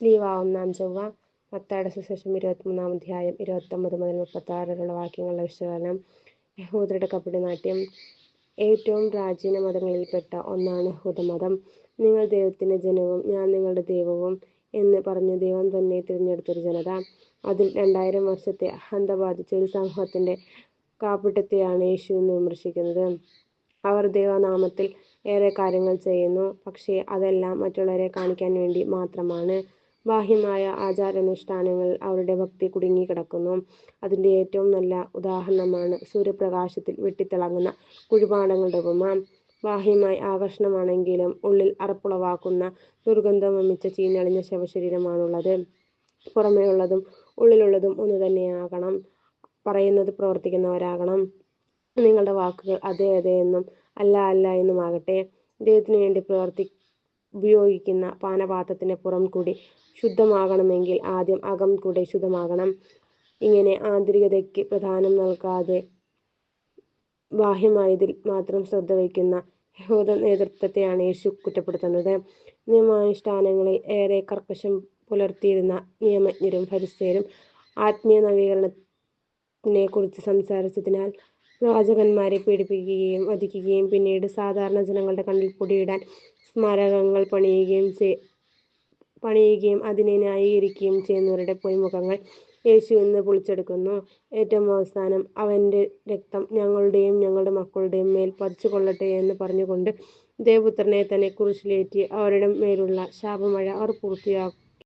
ലീവ 1-ാം ചൊവ്വ. മത്തായിയുടെ സുവിശേഷം 23-ാം അധ്യായം 29 മുതൽ 36 വരെയുള്ള വാക്യങ്ങളുടെ വിശകലനം. യഹൂദരുടെ കപടനാട്യം. ഏറ്റവും പ്രാചീന മതങ്ങളിൽപ്പെട്ട ഒന്നാണ് യഹൂദമതം. നിങ്ങൾ ദൈവത്തിന്റെ ജനവും ഞാൻ നിങ്ങളുടെ ദൈവവും എന്ന് പറഞ്ഞ് ദൈവം തന്നെ തിരഞ്ഞെടുത്തൊരു ജനത. അതിൽ 2000 വർഷത്തെ അഹന്ത ബാധിച്ച ഒരു സമൂഹത്തിന്റെ കാപട്യത്തെയാണ് യേശു എന്ന് വിമർശിക്കുന്നത്. അവർ ദൈവനാമത്തിൽ ഏറെ കാര്യങ്ങൾ ചെയ്യുന്നു, പക്ഷേ അതെല്ലാം മറ്റുള്ളവരെ കാണിക്കാൻ വേണ്ടി മാത്രമാണ്. ബാഹ്യമായ ആചാരാനുഷ്ഠാനങ്ങളിൽ അവരുടെ ഭക്തി കുടുങ്ങിക്കിടക്കുന്നു. അതിന്റെ ഏറ്റവും നല്ല ഉദാഹരണമാണ് സൂര്യപ്രകാശത്തിൽ വെട്ടിത്തിളങ്ങുന്ന കുഴിമാടങ്ങളുടെ ഉപമ. ബാഹ്യമായി ആകർഷണമാണെങ്കിലും ഉള്ളിൽ അറപ്പുളവാക്കുന്ന ദുർഗന്ധം വമിച്ച ചീഞ്ഞളിഞ്ഞ ശവശരീരമാണുള്ളത്. പുറമേയുള്ളതും ഉള്ളിലുള്ളതും ഒന്ന് തന്നെയാകണം. പറയുന്നത് പ്രവർത്തിക്കുന്നവരാകണം. നിങ്ങളുടെ വാക്കുകൾ അതെ അതെ എന്നും അല്ല അല്ല എന്നുമാകട്ടെ. ദൈവത്തിനു വേണ്ടി ഉപയോഗിക്കുന്ന പാനപാത്രത്തിന്റെ പുറം കൂടി ശുദ്ധമാകണമെങ്കിൽ ആദ്യം അകം കൂടെ ശുദ്ധമാകണം. ഇങ്ങനെ ആന്തരികതയ്ക്ക് പ്രാധാന്യം നൽകാതെ ബാഹ്യമായതിൽ മാത്രം ശ്രദ്ധ വയ്ക്കുന്ന യഹൂദ നേതൃത്വത്തെയാണ് യേശു കുറ്റപ്പെടുത്തുന്നത്. നിയമാനുഷ്ഠാനങ്ങളിൽ ഏറെ കർക്കശം പുലർത്തിയിരുന്ന നിയമജ്ഞരും ഫരിസേയരും ആത്മീയ നവീകരണത്തിനെ കുറിച്ച് സംസാരിച്ചതിനാൽ പ്രവാചകന്മാരെ പീഡിപ്പിക്കുകയും വധിക്കുകയും പിന്നീട് സാധാരണ ജനങ്ങളുടെ കണ്ണിൽ പൊടിയിടാൻ സ്മാരകങ്ങൾ പണിയുകയും അതിനെ ന്യായീകരിക്കുകയും ചെയ്യുന്നവരുടെ പൊയ്മുഖങ്ങൾ യേശു ഇന്ന് പൊളിച്ചെടുക്കുന്നു. ഏറ്റവും അവസാനം അവന്റെ രക്തം ഞങ്ങളുടെയും ഞങ്ങളുടെ മക്കളുടെയും മേൽ പതിച്ചു കൊള്ളട്ടെ എന്ന് പറഞ്ഞുകൊണ്ട് ദേവപുത്രനെ തന്നെ കുരിശിലേറ്റി അവരുടെ മേലുള്ള ശാപമഴ അവർ